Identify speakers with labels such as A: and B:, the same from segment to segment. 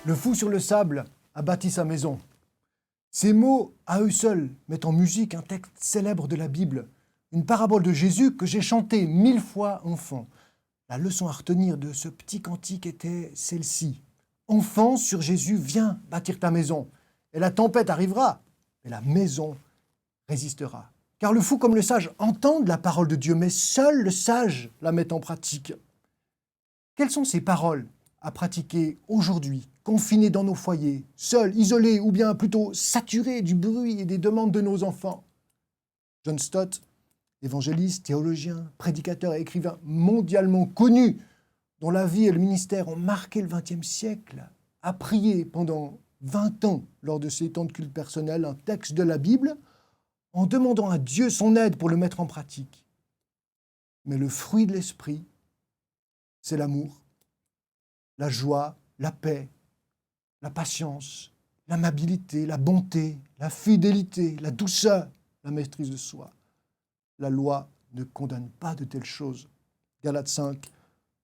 A: Le fou sur le sable a bâti sa maison. Ces mots, à eux seuls, mettent en musique un texte célèbre de la Bible, une parabole de Jésus que j'ai chantée 1000 fois enfant. La leçon à retenir de ce petit cantique était celle-ci. Enfant, sur Jésus, viens bâtir ta maison. Et la tempête arrivera, mais la maison résistera. Car le fou comme le sage entendent la parole de Dieu, mais seul le sage la met en pratique. Quelles sont ces paroles à pratiquer aujourd'hui, confinés dans nos foyers, seuls, isolés ou bien plutôt saturés du bruit et des demandes de nos enfants? John Stott, évangéliste, théologien, prédicateur et écrivain mondialement connu, dont la vie et le ministère ont marqué le XXe siècle, a prié pendant 20 ans lors de ses temps de culte personnel un texte de la Bible en demandant à Dieu son aide pour le mettre en pratique. Mais le fruit de l'esprit, c'est l'amour, la joie, la paix, la patience, l'amabilité, la bonté, la fidélité, la douceur, la maîtrise de soi. La loi ne condamne pas de telles choses. Galates 5,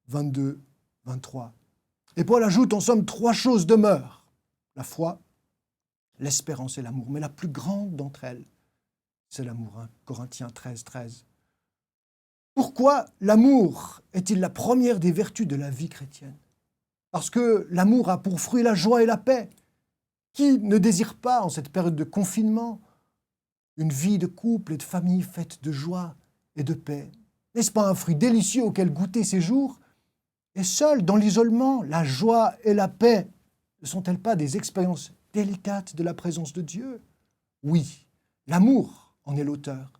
A: 22, 23. Et Paul ajoute, en somme, 3 choses demeurent. La foi, l'espérance et l'amour. Mais la plus grande d'entre elles, c'est l'amour. Corinthiens 13, 13. Pourquoi l'amour est-il la première des vertus de la vie chrétienne? Parce que l'amour a pour fruit la joie et la paix. Qui ne désire pas, en cette période de confinement, une vie de couple et de famille faite de joie et de paix? N'est-ce pas un fruit délicieux auquel goûter ces jours? Et seul, dans l'isolement, la joie et la paix ne sont-elles pas des expériences délicates de la présence de Dieu? Oui, l'amour en est l'auteur.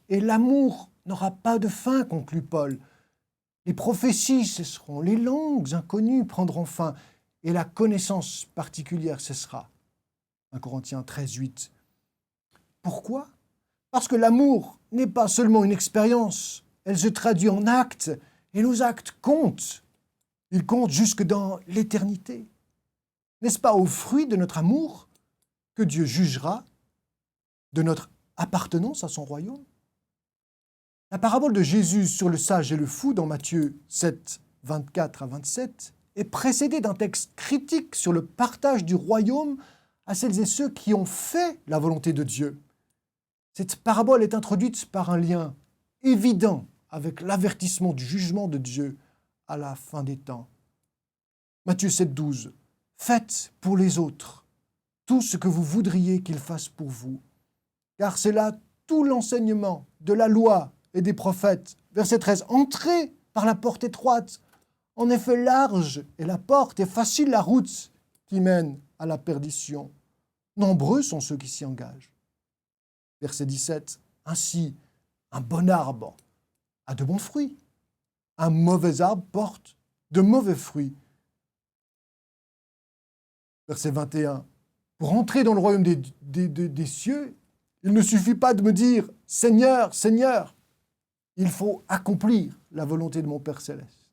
A: Et l'amour n'aura pas de fin, conclut Paul. Les prophéties cesseront, les langues inconnues prendront fin, et la connaissance particulière cessera. 1 Corinthiens 13, 8. Pourquoi? Parce que l'amour n'est pas seulement une expérience, elle se traduit en actes, et nos actes comptent. Ils comptent jusque dans l'éternité. N'est-ce pas au fruit de notre amour que Dieu jugera de notre appartenance à son royaume? La parabole de Jésus sur le sage et le fou dans Matthieu 7, 24 à 27 est précédée d'un texte critique sur le partage du royaume à celles et ceux qui ont fait la volonté de Dieu. Cette parabole est introduite par un lien évident avec l'avertissement du jugement de Dieu à la fin des temps. Matthieu 7, 12. Faites pour les autres tout ce que vous voudriez qu'ils fassent pour vous, car c'est là tout l'enseignement de la loi et des prophètes. Verset 13. Entrez par la porte étroite. En effet, large est la porte et facile la route qui mène à la perdition. Nombreux sont ceux qui s'y engagent. Verset 17. Ainsi, un bon arbre a de bons fruits. Un mauvais arbre porte de mauvais fruits. Verset 21. Pour entrer dans le royaume des cieux, il ne suffit pas de me dire « Seigneur, Seigneur ». Il faut accomplir la volonté de mon Père céleste.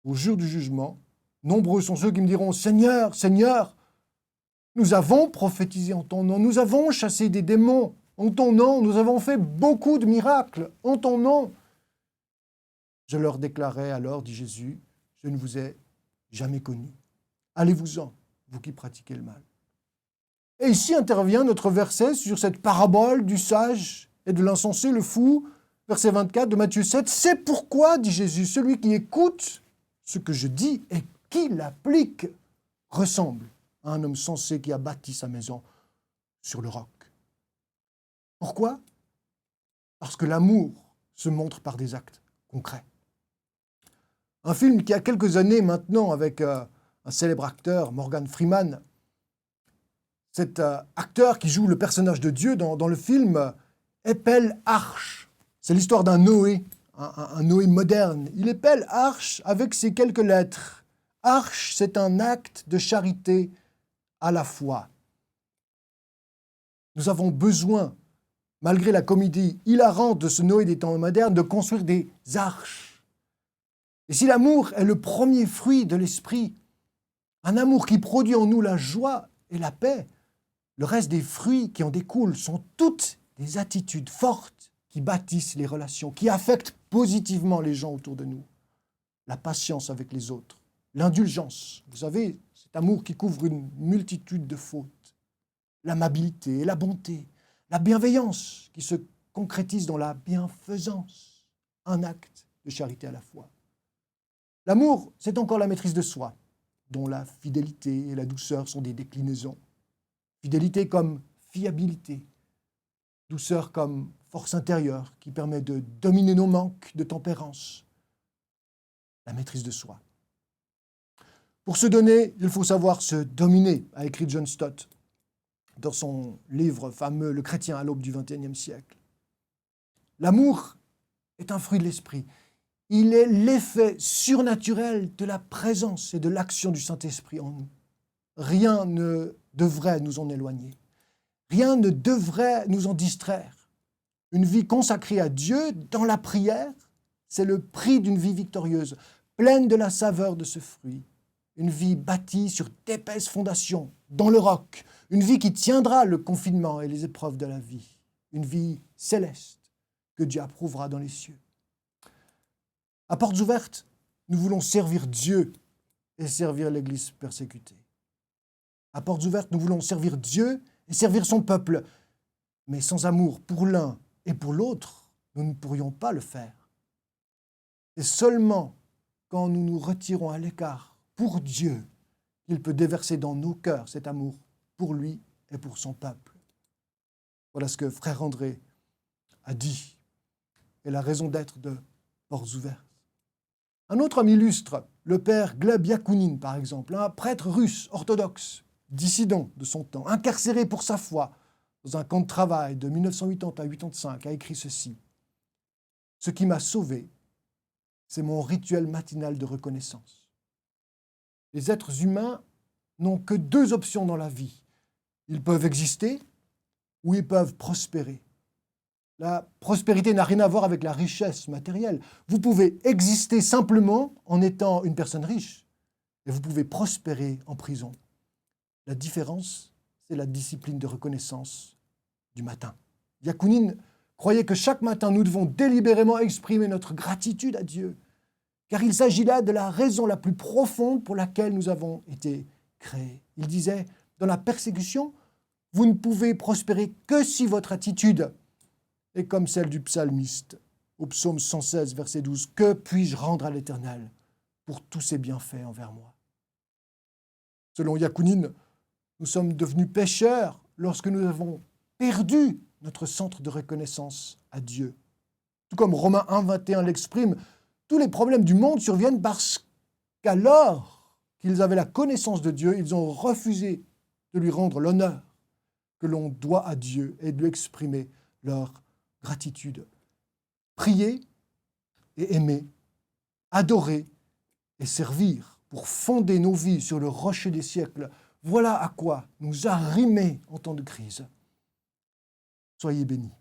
A: Au jour du jugement, nombreux sont ceux qui me diront « Seigneur, Seigneur, nous avons prophétisé en ton nom, nous avons chassé des démons en ton nom, nous avons fait beaucoup de miracles en ton nom. » Je leur déclarais alors, dit Jésus, « Je ne vous ai jamais connus. Allez-vous-en, vous qui pratiquez le mal. » Et ici intervient notre verset sur cette parabole du sage et de l'insensé, le fou, verset 24 de Matthieu 7. « C'est pourquoi, dit Jésus, celui qui écoute ce que je dis et qui l'applique ressemble à un homme sensé qui a bâti sa maison sur le roc. » Pourquoi? Parce que l'amour se montre par des actes concrets. Un film qui a quelques années maintenant avec un célèbre acteur, Morgan Freeman. Cet acteur qui joue le personnage de Dieu dans le film épelle Arche. C'est l'histoire d'un Noé, un Noé moderne. Il épelle Arche avec ces quelques lettres. Arche, c'est un acte de charité à la fois. Nous avons besoin, malgré la comédie hilarante de ce Noé des temps modernes, de construire des arches. Et si l'amour est le premier fruit de l'esprit, un amour qui produit en nous la joie et la paix, le reste des fruits qui en découlent sont toutes des attitudes fortes qui bâtissent les relations, qui affectent positivement les gens autour de nous. La patience avec les autres, l'indulgence. Vous savez, cet amour qui couvre une multitude de fautes, l'amabilité et la bonté, la bienveillance qui se concrétise dans la bienfaisance, un acte de charité à la fois. L'amour, c'est encore la maîtrise de soi, dont la fidélité et la douceur sont des déclinaisons. Fidélité comme fiabilité, douceur comme force intérieure qui permet de dominer nos manques de tempérance. La maîtrise de soi. Pour se donner, il faut savoir se dominer, a écrit John Stott dans son livre fameux « Le chrétien à l'aube du XXIe siècle ». L'amour est un fruit de l'esprit. Il est l'effet surnaturel de la présence et de l'action du Saint-Esprit en nous. Rien ne devrait nous en éloigner. Rien ne devrait nous en distraire. Une vie consacrée à Dieu dans la prière, c'est le prix d'une vie victorieuse, pleine de la saveur de ce fruit. Une vie bâtie sur d'épaisses fondations, dans le roc. Une vie qui tiendra le confinement et les épreuves de la vie. Une vie céleste que Dieu approuvera dans les cieux. À portes ouvertes, nous voulons servir Dieu et servir l'Église persécutée. À portes ouvertes, nous voulons servir Dieu et servir son peuple. Mais sans amour pour l'un et pour l'autre, nous ne pourrions pas le faire. C'est seulement quand nous nous retirons à l'écart pour Dieu qu'il peut déverser dans nos cœurs cet amour pour lui et pour son peuple. Voilà ce que Frère André a dit et la raison d'être de Portes ouvertes. Un autre homme illustre, le père Gleb Yakounine par exemple, un prêtre russe orthodoxe, dissident de son temps, incarcéré pour sa foi dans un camp de travail de 1980 à 1985, a écrit ceci. « Ce qui m'a sauvé, c'est mon rituel matinal de reconnaissance. Les êtres humains n'ont que deux options dans la vie. Ils peuvent exister ou ils peuvent prospérer. La prospérité n'a rien à voir avec la richesse matérielle. Vous pouvez exister simplement en étant une personne riche et vous pouvez prospérer en prison. La différence, c'est la discipline de reconnaissance du matin. » Yakounine croyait que chaque matin, nous devons délibérément exprimer notre gratitude à Dieu, car il s'agit là de la raison la plus profonde pour laquelle nous avons été créés. Il disait, dans la persécution, vous ne pouvez prospérer que si votre attitude est comme celle du psalmiste, au psaume 116, verset 12. « Que puis-je rendre à l'Éternel pour tous ses bienfaits envers moi ?» Selon Yakounine, nous sommes devenus pécheurs lorsque nous avons perdu notre centre de reconnaissance à Dieu. Tout comme Romains 1, 21 l'exprime, tous les problèmes du monde surviennent parce qu'alors qu'ils avaient la connaissance de Dieu, ils ont refusé de lui rendre l'honneur que l'on doit à Dieu et de lui exprimer leur gratitude. Prier et aimer, adorer et servir pour fonder nos vies sur le rocher des siècles, voilà à quoi nous arrimer en temps de crise. Soyez bénis.